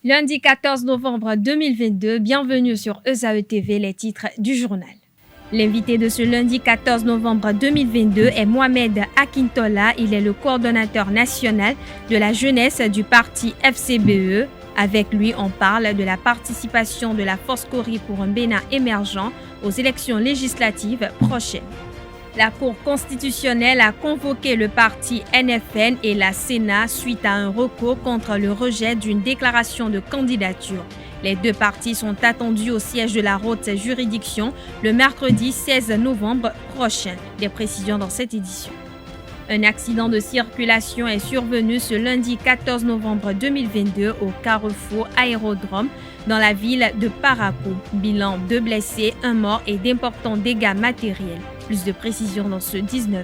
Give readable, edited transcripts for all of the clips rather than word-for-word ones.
Lundi 14 novembre 2022, bienvenue sur ESAE TV, les titres du journal. L'invité de ce lundi 14 novembre 2022 est Mohamed Akintola. Il est le coordonnateur national de la jeunesse du parti FCBE. Avec lui, on parle de la participation de la Force Cori pour un Bénin émergent aux élections législatives prochaines. La Cour constitutionnelle a convoqué le parti NFN et la Sénat suite à un recours contre le rejet d'une déclaration de candidature. Les deux partis sont attendus au siège de la haute juridiction le mercredi 16 novembre prochain. Des précisions dans cette édition. Un accident de circulation est survenu ce lundi 14 novembre 2022 au carrefour Aérodrome dans la ville de Parakou. Bilan 2 blessés, 1 mort et d'importants dégâts matériels. Plus de précisions dans ce 19h.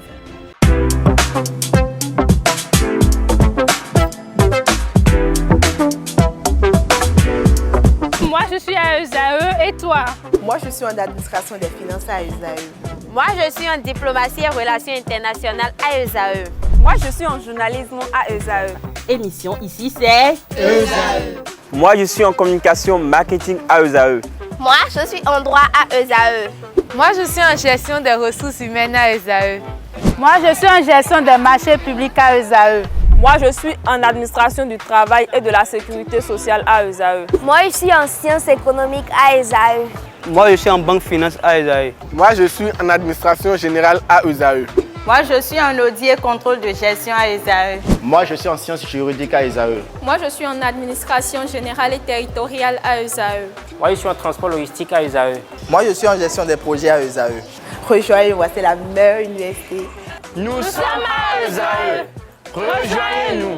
Moi, je suis à ESAE et toi? Moi, je suis en administration des finances à ESAE. Moi, je suis en diplomatie et relations internationales à ESAE. Moi, je suis en journalisme à ESAE. Émission ici, c'est ESAE. Moi, je suis en communication marketing à ESAE. Moi, je suis en droit à ESAE. Moi, je suis en gestion des ressources humaines à ESAE. Moi, je suis en gestion des marchés publics à ESAE. Moi, je suis en administration du travail et de la sécurité sociale à ESAE. Moi, je suis en sciences économiques à ESAE. Moi, je suis en banque finance à ESAE. Moi, je suis en administration générale à ESAE. Moi, je suis en audit et contrôle de gestion à ESAE. Moi, je suis en sciences juridiques à ESAE. Moi, je suis en administration générale et territoriale à ESAE. Moi, je suis en transport logistique à ESAE. Moi, je suis en gestion des projets à ESAE. Rejoignez-moi, c'est la meilleure université. Nous sommes à ESAE. Rejoignez-nous.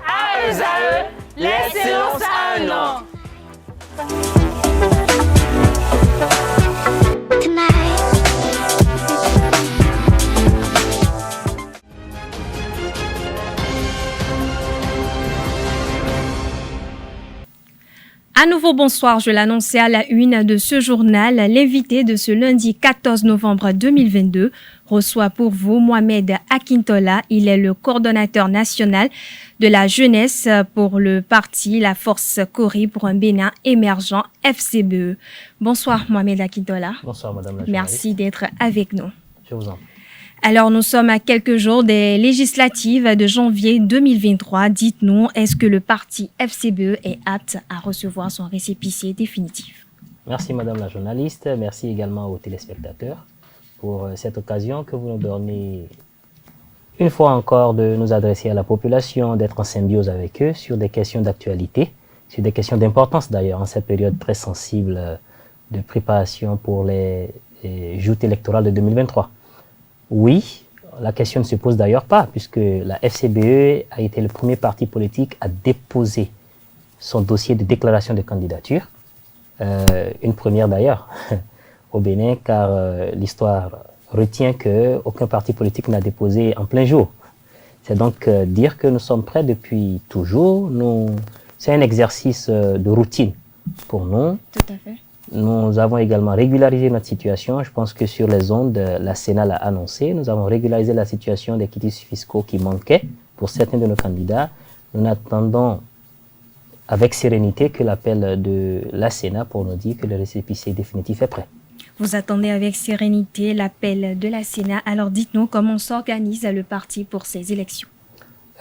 À ESAE, l'excellence a un nom. À nouveau, bonsoir. Je l'annonçais à la une de ce journal. L'invité de ce lundi 14 novembre 2022 reçoit pour vous Mohamed Akintola. Il est le coordonnateur national de la jeunesse pour le parti La Force Cori pour un Bénin émergent FCBE. Bonsoir Mohamed Akintola. Bonsoir Madame la journaliste. Merci d'être avec nous. Je vous en prie. Alors, nous sommes à quelques jours des législatives de janvier 2023. Dites-nous, est-ce que le parti FCBE est apte à recevoir son récépissé définitif? Merci Madame la journaliste. Merci également aux téléspectateurs pour cette occasion que vous nous donnez une fois encore de nous adresser à la population, d'être en symbiose avec eux sur des questions d'actualité, sur des questions d'importance d'ailleurs en cette période très sensible de préparation pour les joutes électorales de 2023. Oui, la question ne se pose d'ailleurs pas, puisque la FCBE a été le premier parti politique à déposer son dossier de déclaration de candidature, une première d'ailleurs au Bénin, car l'histoire retient qu'aucun parti politique n'a déposé en plein jour. C'est donc dire que nous sommes prêts depuis toujours. C'est un exercice de routine pour nous. Tout à fait. Nous avons également régularisé notre situation. Je pense que sur les ondes, la Sénat l'a annoncé. Nous avons régularisé la situation des quitus fiscaux qui manquaient pour certains de nos candidats. Nous attendons avec sérénité que l'appel de la Sénat pour nous dire que le récépissé définitif est prêt. Vous attendez avec sérénité l'appel de la Sénat. Alors dites-nous comment s'organise le parti pour ces élections.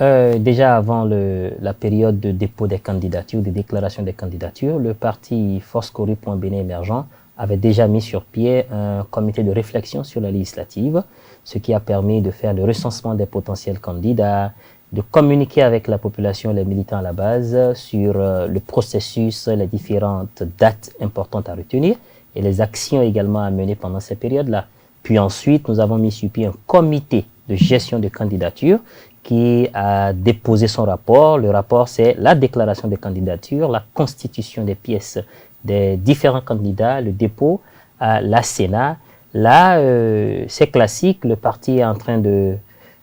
Déjà avant la période de dépôt des candidatures, de déclaration des candidatures, le parti Force Cori pour un Bénin émergent avait déjà mis sur pied un comité de réflexion sur la législative, ce qui a permis de faire le recensement des potentiels candidats, de communiquer avec la population et les militants à la base sur le processus, les différentes dates importantes à retenir et les actions également à mener pendant ces périodes-là. Puis ensuite, nous avons mis sur pied un comité de gestion de candidature qui a déposé son rapport. Le rapport, c'est la déclaration de candidature, la constitution des pièces des différents candidats, le dépôt à la Sénat. Là, c'est classique, le parti est en train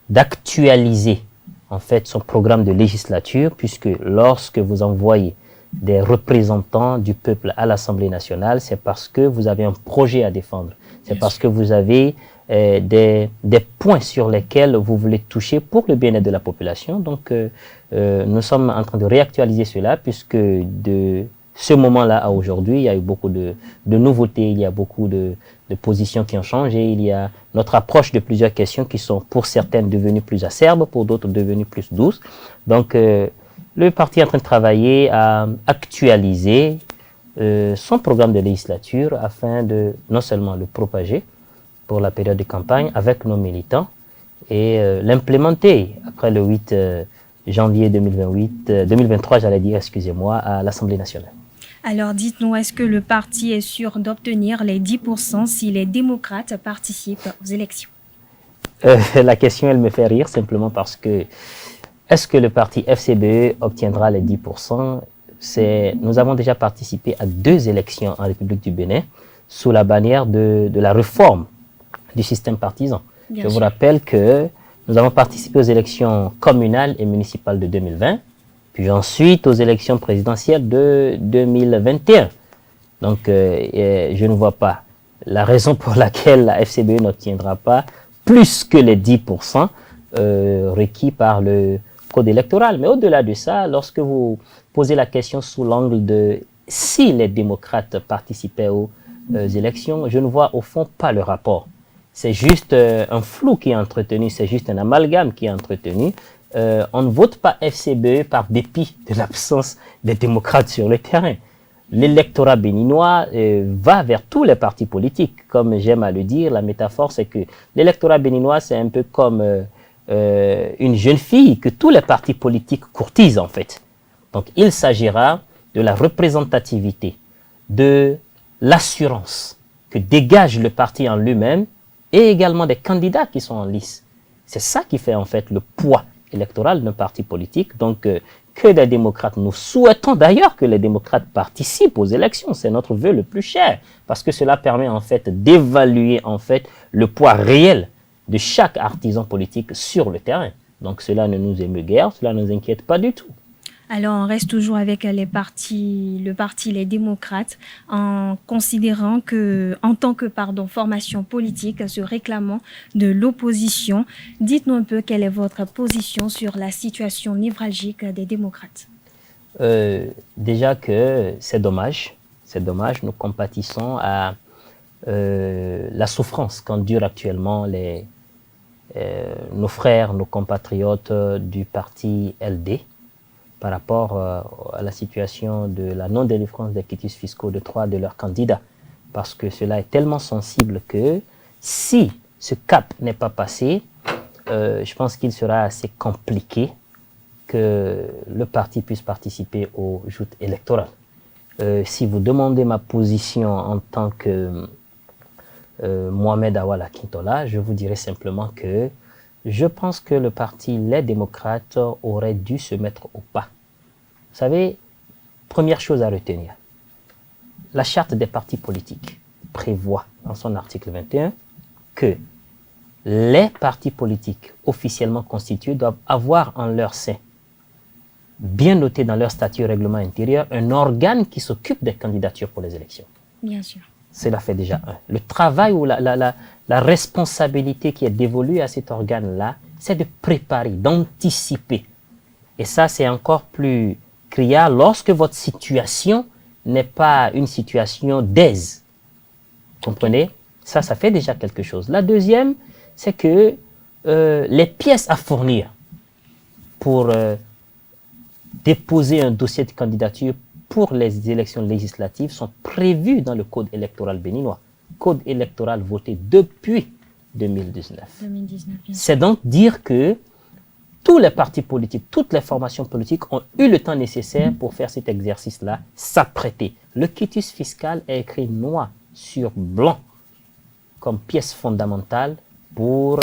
d'actualiser en fait son programme de législature, puisque lorsque vous envoyez des représentants du peuple à l'Assemblée nationale, c'est parce que vous avez un projet à défendre. C'est parce que vous avez des points sur lesquels vous voulez toucher pour le bien-être de la population. Donc, nous sommes en train de réactualiser cela puisque de ce moment-là à aujourd'hui, il y a eu beaucoup de nouveautés, il y a beaucoup de positions qui ont changé, il y a notre approche de plusieurs questions qui sont pour certaines devenues plus acerbes, pour d'autres devenues plus douces. Donc, le parti est en train de travailler à actualiser son programme de législature afin de non seulement le propager pour la période de campagne avec nos militants et l'implémenter après le 8 janvier 2023, j'allais dire, excusez-moi, à l'Assemblée nationale. Alors dites-nous, est-ce que le parti est sûr d'obtenir les 10% si les démocrates participent aux élections? La question, elle me fait rire simplement parce que est-ce que le parti FCBE obtiendra les 10%? Nous avons déjà participé à 2 élections en République du Bénin sous la bannière de la réforme du système partisan. Je vous rappelle que nous avons participé aux élections communales et municipales de 2020, puis ensuite aux élections présidentielles de 2021. Donc, je ne vois pas la raison pour laquelle la FCBE n'obtiendra pas plus que les 10% requis par le code électoral. Mais au-delà de ça, lorsque vous posez la question sous l'angle de si les démocrates participaient aux élections, je ne vois au fond pas le rapport. C'est juste un flou qui est entretenu, c'est juste un amalgame qui est entretenu. On ne vote pas FCBE par dépit de l'absence des démocrates sur le terrain. L'électorat béninois va vers tous les partis politiques. Comme j'aime à le dire, la métaphore, c'est que l'électorat béninois, c'est un peu comme une jeune fille que tous les partis politiques courtisent en fait. Donc il s'agira de la représentativité, de l'assurance que dégage le parti en lui-même et également des candidats qui sont en lice. C'est ça qui fait en fait le poids électoral d'un parti politique. Donc que des démocrates, nous souhaitons d'ailleurs que les démocrates participent aux élections, c'est notre vœu le plus cher, parce que cela permet en fait d'évaluer en fait le poids réel de chaque artisan politique sur le terrain. Donc cela ne nous émeut guère, cela ne nous inquiète pas du tout. Alors, on reste toujours avec le parti Les Démocrates, en considérant que, en tant que formation politique, se réclamant de l'opposition. Dites-nous un peu quelle est votre position sur la situation névralgique des démocrates. Déjà que c'est dommage, nous compatissons à la souffrance qu'endurent actuellement nos frères, nos compatriotes du parti LD, par rapport à la situation de la non-délivrance des quitus fiscaux de 3 de leurs candidats. Parce que cela est tellement sensible que si ce cap n'est pas passé, je pense qu'il sera assez compliqué que le parti puisse participer aux joutes électorales. Si vous demandez ma position en tant que Mohamed Awal Akintola, je vous dirais simplement que je pense que le parti Les Démocrates aurait dû se mettre au pas. Vous savez, première chose à retenir, la charte des partis politiques prévoit en son article 21 que les partis politiques officiellement constitués doivent avoir en leur sein, bien noté dans leur statut et règlement intérieur, un organe qui s'occupe des candidatures pour les élections. Bien sûr. Cela fait déjà un. Le travail ou la responsabilité qui est dévolue à cet organe-là, c'est de préparer, d'anticiper. Et ça, c'est encore plus criard lorsque votre situation n'est pas une situation d'aise. Comprenez? Ça fait déjà quelque chose. La deuxième, c'est que les pièces à fournir pour déposer un dossier de candidature pour les élections législatives sont prévues dans le code électoral béninois. Code électoral voté depuis 2019. C'est donc dire que tous les partis politiques, toutes les formations politiques ont eu le temps nécessaire pour faire cet exercice-là, s'apprêter. Le quitus fiscal est écrit noir sur blanc comme pièce fondamentale pour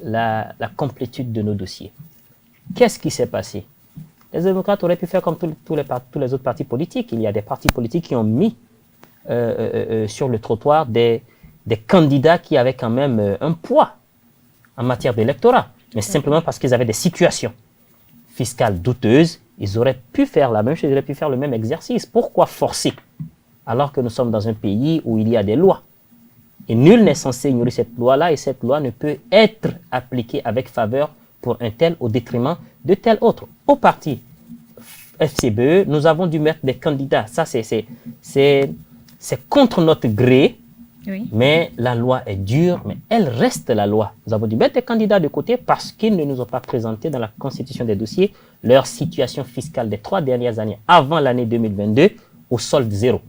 la complétude de nos dossiers. Qu'est-ce qui s'est passé? Les démocrates auraient pu faire comme tous les autres partis politiques. Il y a des partis politiques qui ont mis sur le trottoir des candidats qui avaient quand même un poids en matière d'électorat. Mais simplement parce qu'ils avaient des situations fiscales douteuses, ils auraient pu faire la même chose, ils auraient pu faire le même exercice. Pourquoi forcer? Alors que nous sommes dans un pays où il y a des lois. Et nul n'est censé ignorer cette loi-là et cette loi ne peut être appliquée avec faveur pour un tel au détriment de tel autre. Au parti FCBE, nous avons dû mettre des candidats. Ça, c'est contre notre gré, oui. Mais la loi est dure, mais elle reste la loi. Nous avons dû mettre des candidats de côté parce qu'ils ne nous ont pas présenté dans la constitution des dossiers leur situation fiscale des 3 dernières années avant l'année 2022 au solde zéro.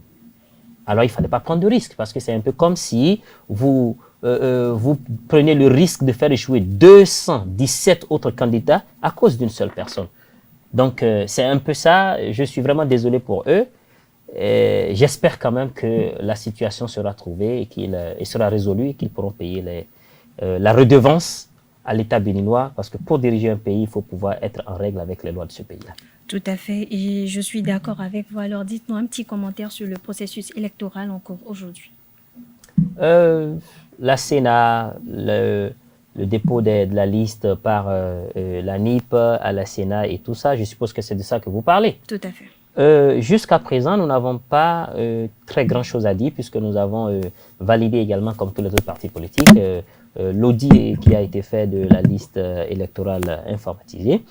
Alors, il ne fallait pas prendre de risque parce que c'est un peu comme si vous prenez le risque de faire échouer 217 autres candidats à cause d'une seule personne. Donc, c'est un peu ça. Je suis vraiment désolé pour eux. J'espère quand même que la situation sera trouvée et qu'il sera résolue et qu'ils pourront payer la redevance à l'État béninois parce que pour diriger un pays, il faut pouvoir être en règle avec les lois de ce pays-là. Tout à fait, et je suis d'accord avec vous. Alors, dites-nous un petit commentaire sur le processus électoral en cours aujourd'hui. La Sénat, le dépôt de la liste par la NIP à la Sénat et tout ça, je suppose que c'est de ça que vous parlez. Tout à fait. Jusqu'à présent, nous n'avons pas très grand-chose à dire puisque nous avons validé également, comme tous les autres partis politiques, l'audit qui a été fait de la liste électorale informatisée.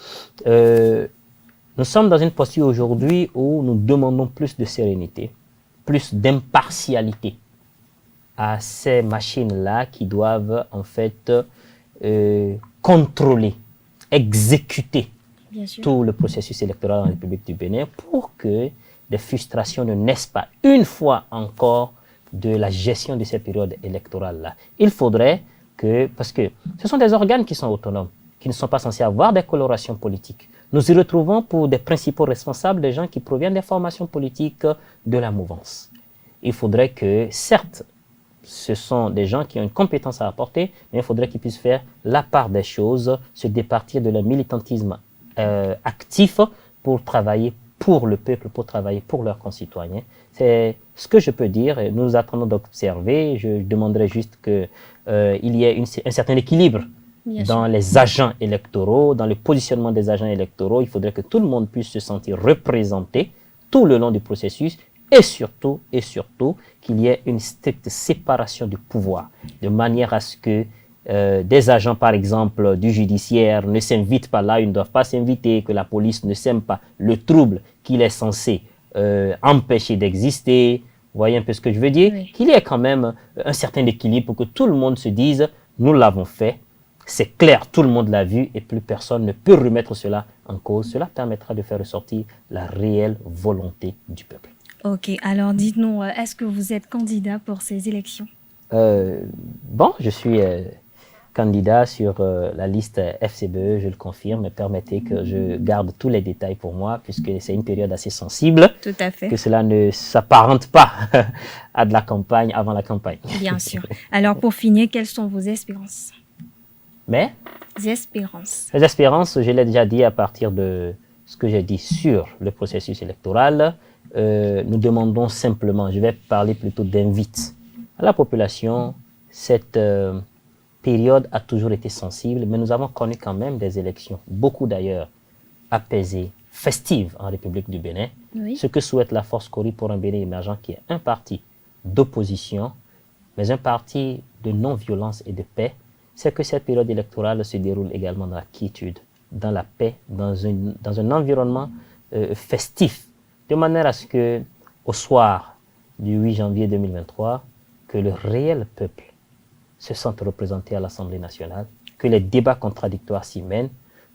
Nous sommes dans une posture aujourd'hui où nous demandons plus de sérénité, plus d'impartialité à ces machines-là qui doivent en fait contrôler, exécuter tout le processus électoral en République du Bénin pour que des frustrations ne naissent pas une fois encore de la gestion de ces périodes électorales-là. Il faudrait que, parce que ce sont des organes qui sont autonomes, qui ne sont pas censés avoir des colorations politiques. Nous y retrouvons pour des principaux responsables des gens qui proviennent des formations politiques de la mouvance. Il faudrait que, certes, ce sont des gens qui ont une compétence à apporter, mais il faudrait qu'ils puissent faire la part des choses, se départir de leur militantisme actif pour travailler pour le peuple, pour travailler pour leurs concitoyens. C'est ce que je peux dire. Nous attendons d'observer. Je demanderais juste qu'il y ait un certain équilibre dans les agents électoraux, dans le positionnement des agents électoraux. Il faudrait que tout le monde puisse se sentir représenté tout le long du processus et surtout qu'il y ait une stricte séparation du pouvoir, de manière à ce que des agents, par exemple, du judiciaire ne s'invitent pas là, ils ne doivent pas s'inviter, que la police ne sème pas le trouble qu'il est censé empêcher d'exister. Vous voyez un peu ce que je veux dire? Oui. Qu'il y ait quand même un certain équilibre pour que tout le monde se dise « nous l'avons fait ». C'est clair, tout le monde l'a vu et plus personne ne peut remettre cela en cause. Cela permettra de faire ressortir la réelle volonté du peuple. Ok, alors dites-nous, est-ce que vous êtes candidat pour ces élections? Bon, je suis candidat sur la liste FCBE, je le confirme, mais permettez que je garde tous les détails pour moi puisque c'est une période assez sensible. Tout à fait. Que cela ne s'apparente pas à de la campagne, avant la campagne. Bien sûr. Alors pour finir, quelles sont vos espérances? Les espérances, je l'ai déjà dit à partir de ce que j'ai dit sur le processus électoral. Nous demandons simplement, je vais parler plutôt d'invite à la population. Cette période a toujours été sensible, mais nous avons connu quand même des élections, beaucoup d'ailleurs, apaisées, festives en République du Bénin. Oui. Ce que souhaite la Force Cori pour un Bénin émergent qui est un parti d'opposition, mais un parti de non-violence et de paix, c'est que cette période électorale se déroule également dans la quiétude, dans la paix, dans un environnement festif, de manière à ce que, au soir du 8 janvier 2023, que le réel peuple se sente représenté à l'Assemblée nationale, que les débats contradictoires s'y mènent,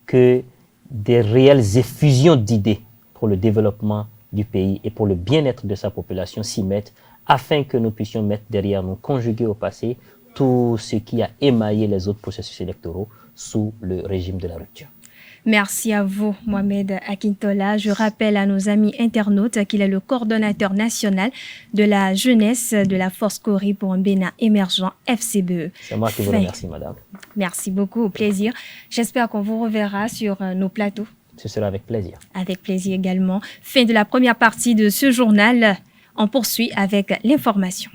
que des réelles effusions d'idées pour le développement du pays et pour le bien-être de sa population s'y mettent, afin que nous puissions mettre derrière nous, conjuguer au passé, tout ce qui a émaillé les autres processus électoraux sous le régime de la rupture. Merci à vous, Mohamed Akintola. Je rappelle à nos amis internautes qu'il est le coordonnateur national de la jeunesse de la Force Cori pour un Bénin émergent FCBE. C'est moi qui vous remercie, madame. Merci beaucoup, au plaisir. J'espère qu'on vous reverra sur nos plateaux. Ce sera avec plaisir. Avec plaisir également. Fin de la première partie de ce journal. On poursuit avec l'information.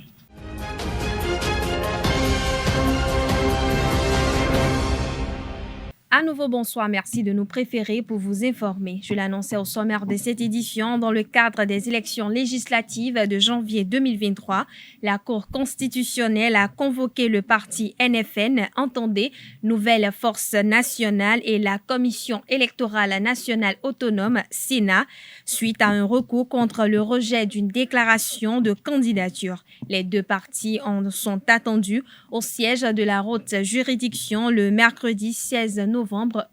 À nouveau, bonsoir. Merci de nous préférer pour vous informer. Je l'annonçais au sommaire de cette édition. Dans le cadre des élections législatives de janvier 2023, la Cour constitutionnelle a convoqué le parti NFN, entendez, Nouvelle Force Nationale, et la Commission électorale nationale autonome, Sénat, suite à un recours contre le rejet d'une déclaration de candidature. Les deux partis en sont attendus au siège de la haute juridiction le mercredi 16 novembre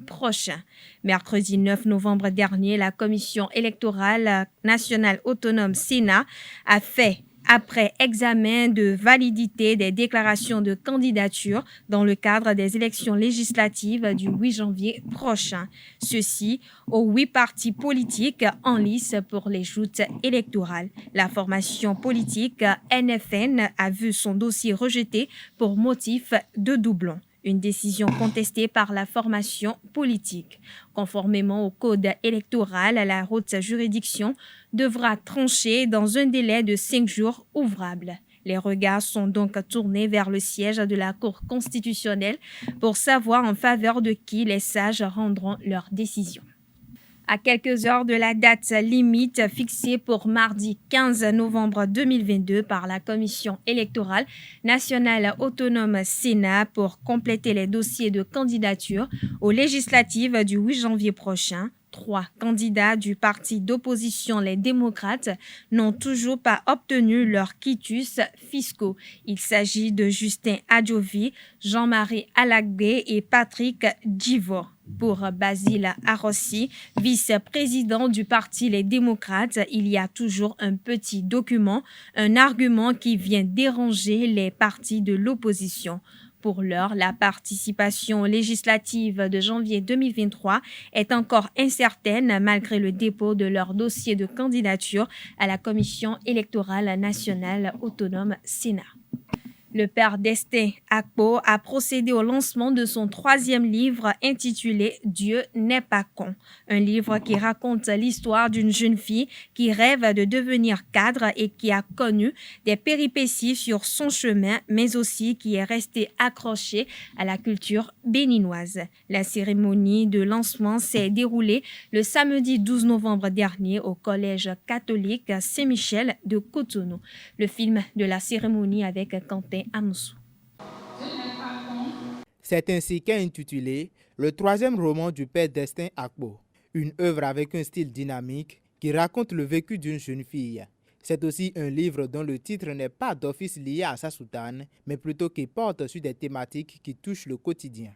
prochain. Mercredi 9 novembre dernier, la Commission électorale nationale autonome Sénat a fait, après examen de validité des déclarations de candidature dans le cadre des élections législatives du 8 janvier prochain. Ceci aux 8 partis politiques en lice pour les joutes électorales. La formation politique NFN a vu son dossier rejeté pour motif de doublon. Une décision contestée par la formation politique. Conformément au code électoral, la haute juridiction devra trancher dans un délai de 5 jours ouvrables. Les regards sont donc tournés vers le siège de la Cour constitutionnelle pour savoir en faveur de qui les sages rendront leur décision. À quelques heures de la date limite fixée pour mardi 15 novembre 2022 par la Commission électorale nationale autonome Sénat pour compléter les dossiers de candidature aux législatives du 8 janvier prochain, 3 candidats du parti d'opposition Les Démocrates n'ont toujours pas obtenu leurs quitus fiscaux. Il s'agit de Justin Adjovi, Jean-Marie Alagbé et Patrick Djivo. Pour Basile Arossi, vice-président du parti Les Démocrates, il y a toujours un petit document, un argument qui vient déranger les partis de l'opposition. Pour l'heure, la participation législative de janvier 2023 est encore incertaine malgré le dépôt de leur dossier de candidature à la Commission électorale nationale autonome Sénat. Le père Destin Akpo a procédé au lancement de son 3e livre intitulé « Dieu n'est pas con », un livre qui raconte l'histoire d'une jeune fille qui rêve de devenir cadre et qui a connu des péripéties sur son chemin, mais aussi qui est restée accrochée à la culture béninoise. La cérémonie de lancement s'est déroulée le samedi 12 novembre dernier au Collège catholique Saint-Michel de Cotonou. Le film de la cérémonie avec Quentin Amoussou. C'est ainsi qu'est intitulé le 3e roman du père Destin Akpo, une œuvre avec un style dynamique qui raconte le vécu d'une jeune fille. C'est aussi un livre dont le titre n'est pas d'office lié à sa soutane, mais plutôt qui porte sur des thématiques qui touchent le quotidien.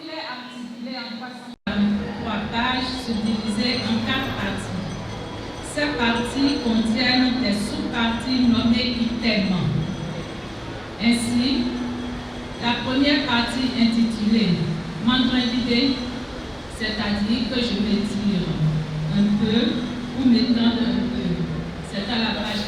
Il est articulé en 3 pages subdivisées en 4 parties. Ces parties contiennent des sous-parties nommées items. Ainsi, la première partie intitulée « Mandrindité », c'est-à-dire que je vais dire un peu ou m'étendre un peu. C'est à la page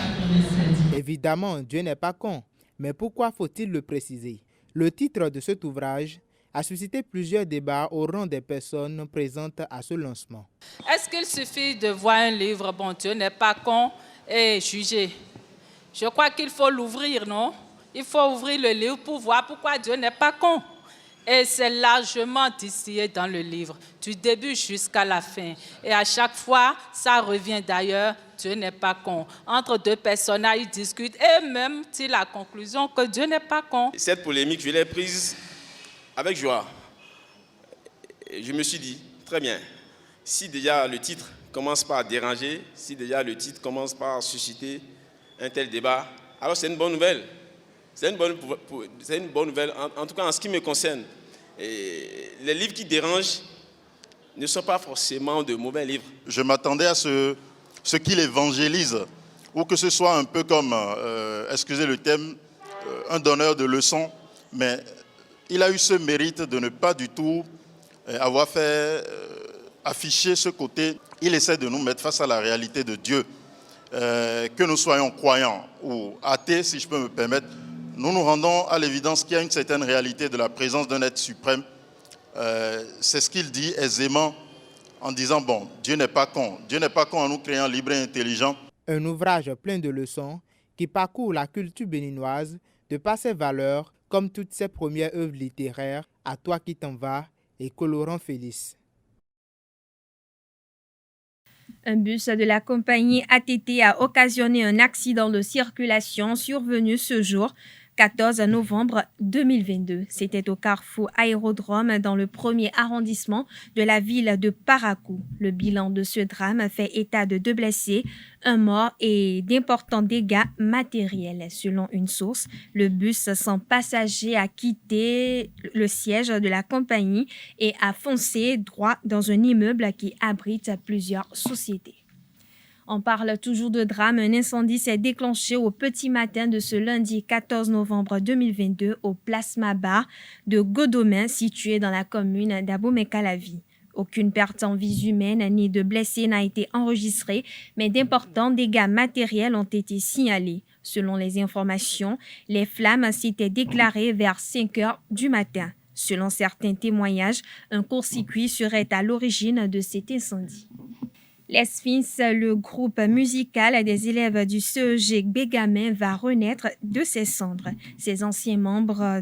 87. Évidemment, Dieu n'est pas con, mais pourquoi faut-il le préciser? Le titre de cet ouvrage a suscité plusieurs débats au rang des personnes présentes à ce lancement. Est-ce qu'il suffit de voir un livre « Bon, Dieu n'est pas con » et juger? Je crois qu'il faut l'ouvrir, non? Il faut ouvrir le livre pour voir pourquoi Dieu n'est pas con. Et c'est largement distillé dans le livre, du début jusqu'à la fin. Et à chaque fois, ça revient d'ailleurs, Dieu n'est pas con. Entre 2 personnages, ils discutent et même tirent la conclusion que Dieu n'est pas con. Cette polémique, je l'ai prise avec joie. Je me suis dit, très bien, si déjà le titre commence par déranger, si déjà le titre commence par susciter un tel débat, alors c'est une bonne nouvelle. C'est une bonne nouvelle, en tout cas en ce qui me concerne. Et les livres qui dérangent ne sont pas forcément de mauvais livres. Je m'attendais à ce qu'il évangélise, ou que ce soit un peu comme, excusez le thème, un donneur de leçons, mais il a eu ce mérite de ne pas du tout avoir fait afficher ce côté. Il essaie de nous mettre face à la réalité de Dieu. Que nous soyons croyants ou athées, si je peux me permettre, nous nous rendons à l'évidence qu'il y a une certaine réalité de la présence d'un être suprême. C'est ce qu'il dit aisément en disant, bon, Dieu n'est pas con. Dieu n'est pas con en nous créant libres et intelligents. Un ouvrage plein de leçons qui parcourt la culture béninoise de par ses valeurs, comme toutes ses premières œuvres littéraires, À toi qui t'en vas et colorant Félix. Un bus de la compagnie ATT a occasionné un accident de circulation survenu ce jour, 14 novembre 2022. C'était au carrefour Aérodrome dans le 1er arrondissement de la ville de Parakou. Le bilan de ce drame fait état de 2 blessés, 1 mort et d'importants dégâts matériels. Selon une source, le bus sans passager a quitté le siège de la compagnie et a foncé droit dans un immeuble qui abrite plusieurs sociétés. On parle toujours de drame. Un incendie s'est déclenché au petit matin de ce lundi 14 novembre 2022 au Plasma Bar de Godomain, situé dans la commune d'Abomey-Calavi. Aucune perte en vies humaines ni de blessés n'a été enregistrée, mais d'importants dégâts matériels ont été signalés. Selon les informations, les flammes s'étaient déclarées vers 5 heures du matin. Selon certains témoignages, un court-circuit serait à l'origine de cet incendie. Les Sphinx, le groupe musical des élèves du CEG Bégamin, va renaître de ses cendres. Ses anciens membres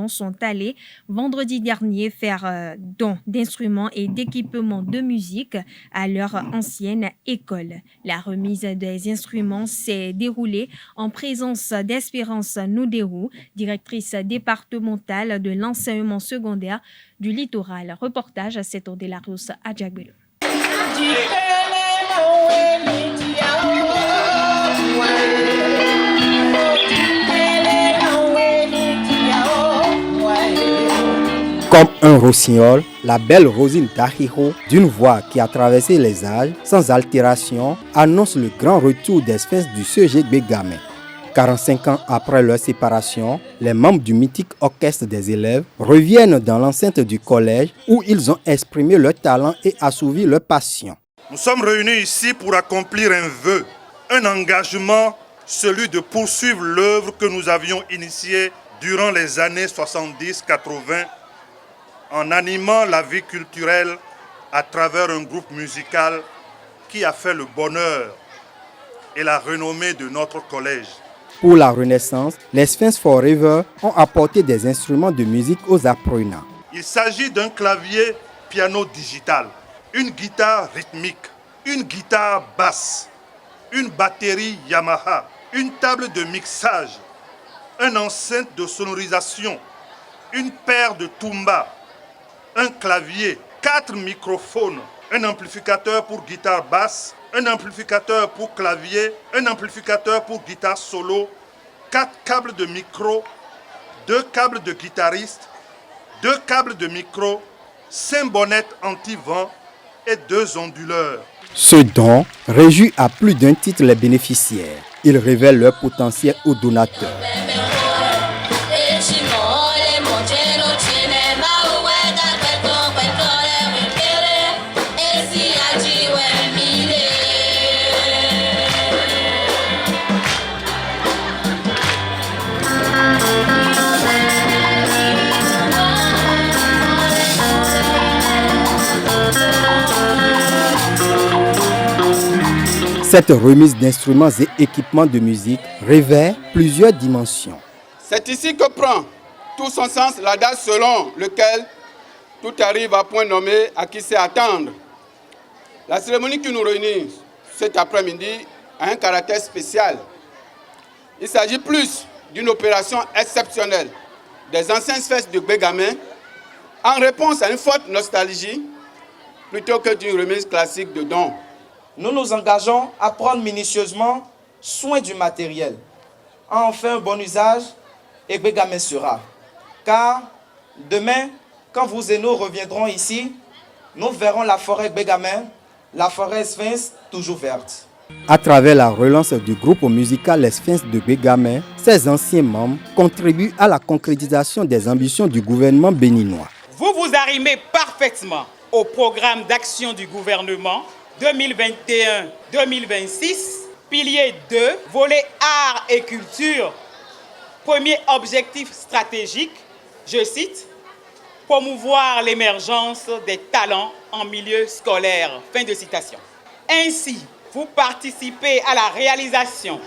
sont allés vendredi dernier faire don d'instruments et d'équipements de musique à leur ancienne école. La remise des instruments s'est déroulée en présence d'Espérance Noudérou, directrice départementale de l'enseignement secondaire du littoral. Reportage à Seto de la Rousse à Djagbelo. Comme un rossignol, la belle Rosine Dahiro, d'une voix qui a traversé les âges sans altération, annonce le grand retour des Sphinx du CEG Bégamin. 45 ans après leur séparation, les membres du mythique orchestre des élèves reviennent dans l'enceinte du collège où ils ont exprimé leur talent et assouvi leur passion. Nous sommes réunis ici pour accomplir un vœu, un engagement, celui de poursuivre l'œuvre que nous avions initiée durant les années 70-80 en animant la vie culturelle à travers un groupe musical qui a fait le bonheur et la renommée de notre collège. Pour la Renaissance, les Sphinx Forever ont apporté des instruments de musique aux apprenants. Il s'agit d'un clavier piano digital, une guitare rythmique, une guitare basse, une batterie Yamaha, une table de mixage, une enceinte de sonorisation, une paire de tumbas, un clavier, 4 microphones, un amplificateur pour guitare basse, un amplificateur pour clavier, un amplificateur pour guitare solo, 4 câbles de micro, 2 câbles de guitariste, 2 câbles de micro, 5 bonnettes anti-vent et 2 onduleurs. Ce don réjouit à plus d'un titre les bénéficiaires. Ils révèlent leur potentiel aux donateurs. Cette remise d'instruments et équipements de musique revêt plusieurs dimensions. C'est ici que prend tout son sens la date selon laquelle tout arrive à point nommé à qui sait attendre. La cérémonie qui nous réunit cet après-midi a un caractère spécial. Il s'agit plus d'une opération exceptionnelle des anciens Sphinx de Bégamin en réponse à une forte nostalgie plutôt que d'une remise classique de dons. Nous nous engageons à prendre minutieusement soin du matériel, à en faire un bon usage et Bégamin sera. Car demain, quand vous et nous reviendrons ici, nous verrons la forêt Bégamin, la forêt Sphinx toujours verte. À travers la relance du groupe musical Les Sphinx de Bégamin, ses anciens membres contribuent à la concrétisation des ambitions du gouvernement béninois. Vous vous arrimez parfaitement au programme d'action du gouvernement 2021-2026, pilier 2, volet art et culture. Premier objectif stratégique, je cite, promouvoir l'émergence des talents en milieu scolaire. Fin de citation. Ainsi, vous participez à la réalisation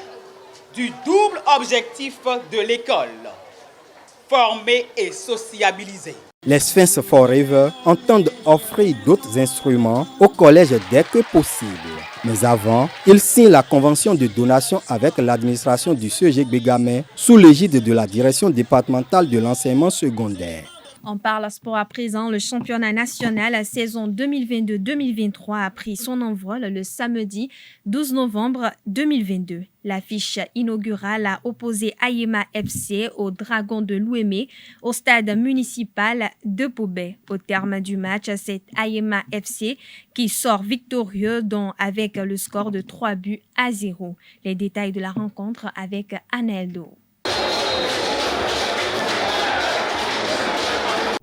du double objectif de l'école, former et sociabiliser. Les Sphinx Forever entendent offrir d'autres instruments au collège dès que possible. Mais avant, ils signent la convention de donation avec l'administration du CEG Gbegame sous l'égide de la direction départementale de l'enseignement secondaire. On parle sport à présent. Le championnat national à saison 2022-2023 a pris son envol le samedi 12 novembre 2022. L'affiche inaugurale a opposé Ayema FC au Dragon de Louémé au stade municipal de Pobé. Au terme du match, c'est Ayema FC qui sort victorieux avec le score de 3-0. Les détails de la rencontre avec Aneldo.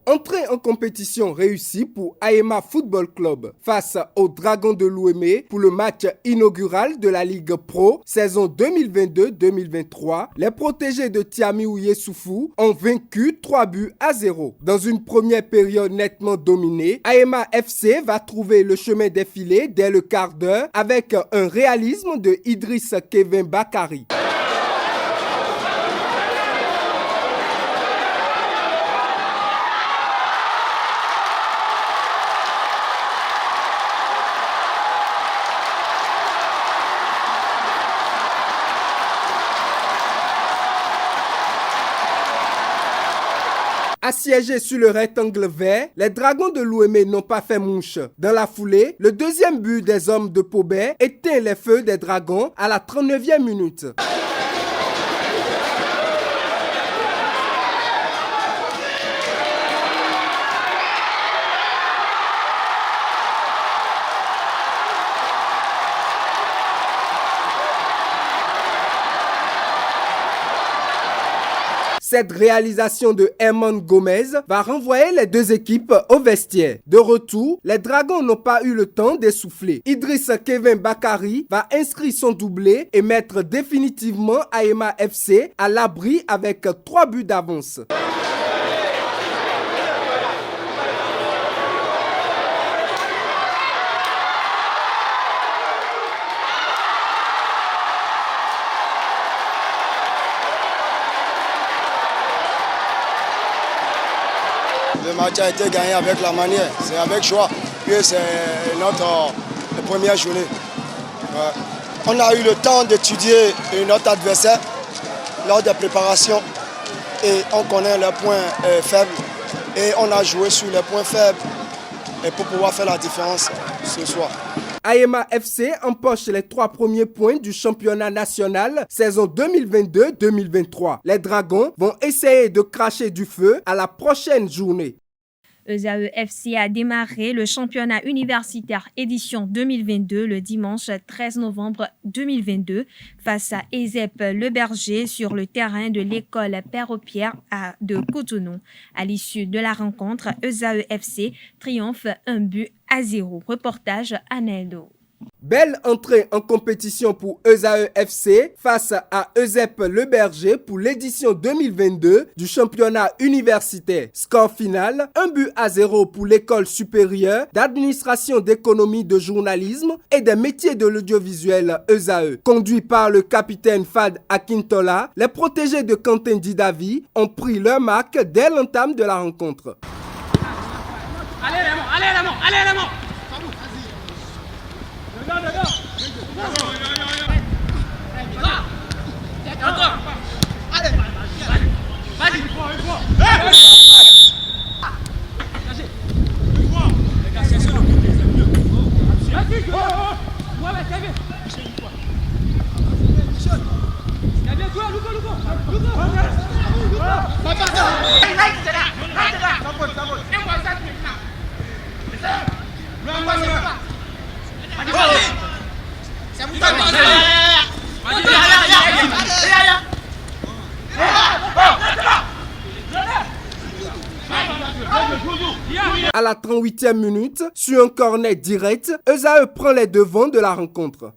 Entrée en compétition réussie pour Ayema Football Club face au Dragon de Louémé pour le match inaugural de la Ligue Pro saison 2022-2023. Les protégés de Tiami Ouye-Soufou ont vaincu 3-0. Dans une première période nettement dominée, Ayema FC va trouver le chemin défilé dès le quart d'heure avec un réalisme de Idriss Kevin Bakari. Assiégés sur le rectangle vert, les Dragons de Louémé n'ont pas fait mouche. Dans la foulée, le deuxième but des hommes de Pobé éteint les feux des Dragons à la 39e minute. Cette réalisation de Herman Gomez va renvoyer les deux équipes au vestiaire. De retour, les Dragons n'ont pas eu le temps d'essouffler. Idriss Kevin Bakari va inscrire son doublé et mettre définitivement Ayema FC à l'abri avec 3 buts d'avance. Le match a été gagné avec la manière, c'est avec joie, puis c'est notre première journée. Ouais. On a eu le temps d'étudier notre adversaire lors des préparations et on connaît leurs points faibles et on a joué sur les points faibles et pour pouvoir faire la différence ce soir. Ayema FC empoche les 3 premiers points du championnat national saison 2022-2023. Les Dragons vont essayer de cracher du feu à la prochaine journée. ESAE FC a démarré le championnat universitaire édition 2022 le dimanche 13 novembre 2022 face à ESEP Le Berger sur le terrain de l'école Père-au-Pierre de Cotonou. À l'issue de la rencontre, ESAE FC triomphe 1-0. Reportage Aneldo. Belle entrée en compétition pour ESAE FC face à ESEP Le Berger pour l'édition 2022 du championnat universitaire. Score final, 1-0 pour l'école supérieure d'administration d'économie de journalisme et des métiers de l'audiovisuel ESAE. Conduit par le capitaine Fad Akintola, les protégés de Quentin Didavi ont pris leur marque dès l'entame de la rencontre. Allez Raymond, allez Raymond, allez Raymond. À la 38e minute, sur un corner direct, ESAE prend les devants de la rencontre.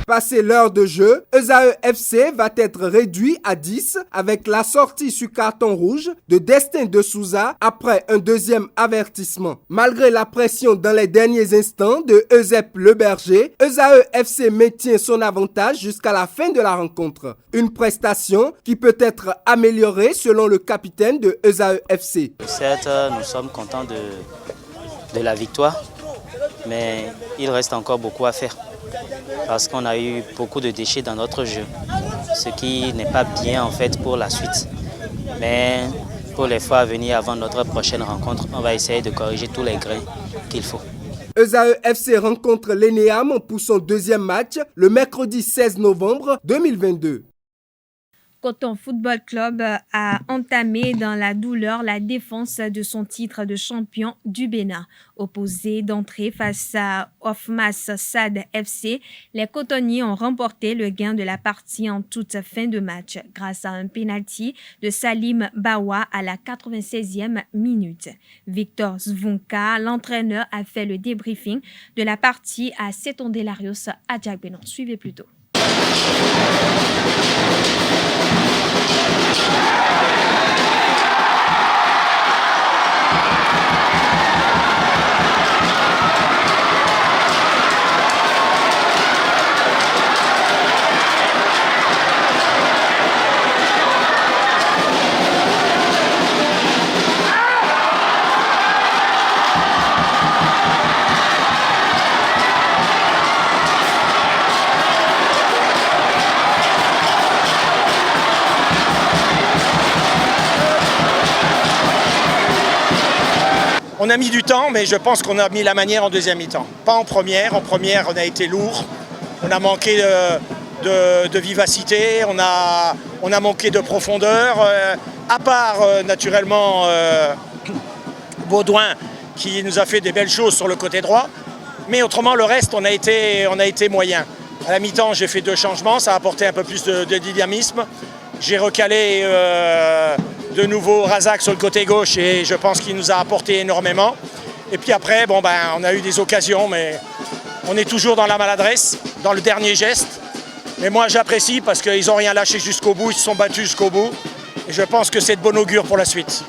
Passé l'heure de jeu, ESAE FC va être réduit à 10 avec la sortie sur carton rouge de Destin de Souza après un deuxième avertissement. Malgré la pression dans les derniers instants de Eusep Le Berger, ESAE FC maintient son avantage jusqu'à la fin de la rencontre. Une prestation qui peut être améliorée selon le capitaine de ESAE FC. Certes, nous sommes contents de la victoire, mais il reste encore beaucoup à faire parce qu'on a eu beaucoup de déchets dans notre jeu, ce qui n'est pas bien en fait pour la suite. Mais pour les fois à venir avant notre prochaine rencontre, on va essayer de corriger tous les grains qu'il faut. ESAE FC rencontre l'ENEAM pour son deuxième match le mercredi 16 novembre 2022. Coton Football Club a entamé dans la douleur la défense de son titre de champion du Bénin. Opposé d'entrée face à Ofmas Sad FC, les cotonniers ont remporté le gain de la partie en toute fin de match grâce à un penalty de Salim Bawa à la 96e minute. Victor Zvonka, l'entraîneur, a fait le débriefing de la partie à Setondelarios à Djagbenon. Suivez plutôt. On a mis du temps, mais je pense qu'on a mis la manière en deuxième mi-temps. Pas en première. En première, on a été lourd. On a manqué de vivacité. On a manqué de profondeur. À part, naturellement, Baudouin, qui nous a fait des belles choses sur le côté droit. Mais autrement, le reste, on a été moyen. À la mi-temps, j'ai fait 2 changements. Ça a apporté un peu plus de dynamisme. J'ai recalé de nouveau Razak sur le côté gauche et je pense qu'il nous a apporté énormément. Et puis après, on a eu des occasions, mais on est toujours dans la maladresse, dans le dernier geste. Mais moi, j'apprécie parce qu'ils n'ont rien lâché jusqu'au bout, ils se sont battus jusqu'au bout. Et je pense que c'est de bon augure pour la suite.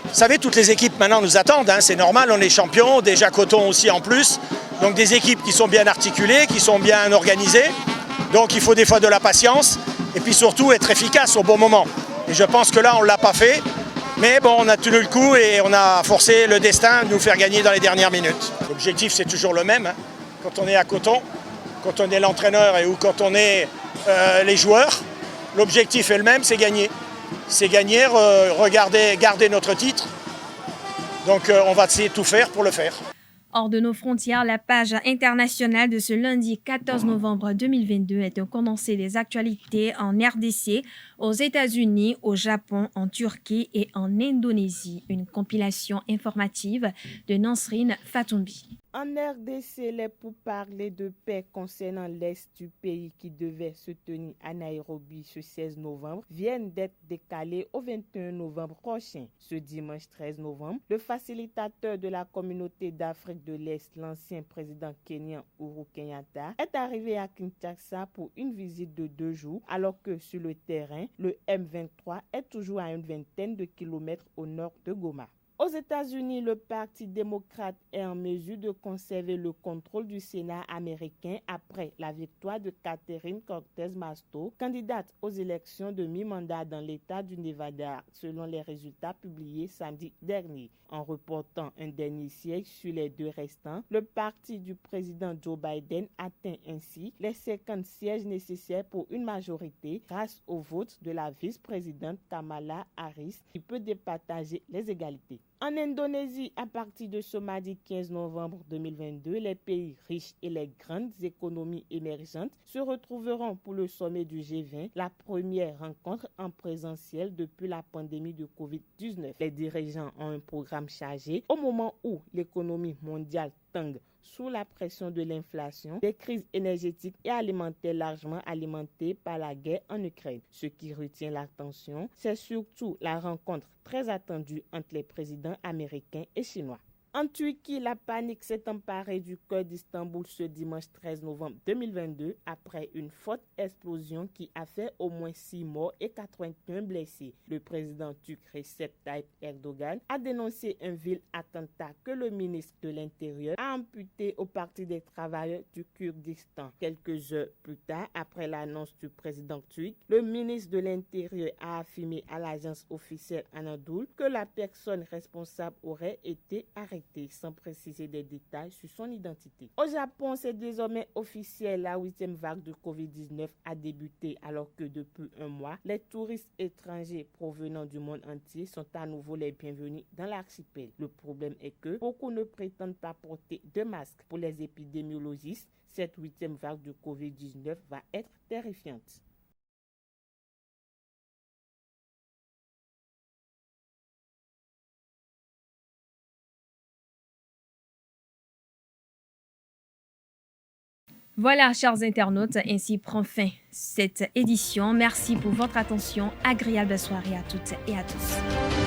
Vous savez, toutes les équipes maintenant nous attendent, hein, c'est normal, on est champions, déjà Coton aussi en plus. Donc des équipes qui sont bien articulées, qui sont bien organisées. Donc il faut des fois de la patience et puis surtout être efficace au bon moment. Et je pense que là, on ne l'a pas fait. Mais bon, on a tenu le coup et on a forcé le destin de nous faire gagner dans les dernières minutes. L'objectif, c'est toujours le même. Hein. Quand on est à Coton, quand on est l'entraîneur ou quand on est les joueurs, l'objectif est le même, c'est gagner. C'est gagner, garder notre titre. Donc on va essayer de tout faire pour le faire. Hors de nos frontières, la page internationale de ce lundi 14 novembre 2022 est un condensé des actualités en RDC, aux États-Unis, au Japon, en Turquie et en Indonésie. Une compilation informative de Nansrine Fatoumbi. En RDC, les pourparlers de paix concernant l'Est du pays qui devaient se tenir à Nairobi ce 16 novembre viennent d'être décalés au 21 novembre prochain. Ce dimanche 13 novembre, le facilitateur de la communauté d'Afrique de l'Est, l'ancien président kenyan Uhuru Kenyatta, est arrivé à Kinshasa pour une visite de 2 jours, alors que sur le terrain, le M23 est toujours à une vingtaine de kilomètres au nord de Goma. Aux États-Unis, le Parti démocrate est en mesure de conserver le contrôle du Sénat américain après la victoire de Catherine Cortez Masto, candidate aux élections de mi-mandat dans l'État du Nevada, selon les résultats publiés samedi dernier. En reportant un dernier siège sur les 2 restants, le parti du président Joe Biden atteint ainsi les 50 sièges nécessaires pour une majorité grâce au vote de la vice-présidente Kamala Harris qui peut départager les égalités. En Indonésie, à partir de ce mardi 15 novembre 2022, les pays riches et les grandes économies émergentes se retrouveront pour le sommet du G20, la première rencontre en présentiel depuis la pandémie de Covid-19. Les dirigeants ont un programme chargé au moment où l'économie mondiale tangue sous la pression de l'inflation, des crises énergétiques et alimentaires largement alimentées par la guerre en Ukraine. Ce qui retient l'attention, c'est surtout la rencontre très attendue entre les présidents américains et chinois. En Turquie, la panique s'est emparée du cœur d'Istanbul ce dimanche 13 novembre 2022 après une forte explosion qui a fait au moins 6 morts et 81 blessés. Le président turc Recep Tayyip Erdogan a dénoncé un vil attentat que le ministre de l'Intérieur a imputé au Parti des travailleurs du Kurdistan. Quelques heures plus tard, après l'annonce du président turc, le ministre de l'Intérieur a affirmé à l'agence officielle Anadolu que la personne responsable aurait été arrêtée sans préciser des détails sur son identité. Au Japon, c'est désormais officiel, la 8e vague de Covid-19 a débuté alors que depuis un mois, les touristes étrangers provenant du monde entier sont à nouveau les bienvenus dans l'archipel. Le problème est que beaucoup ne prétendent pas porter de masque. Pour les épidémiologistes, cette 8e vague de Covid-19 va être terrifiante. Voilà, chers internautes, ainsi prend fin cette édition. Merci pour votre attention. Agréable soirée à toutes et à tous.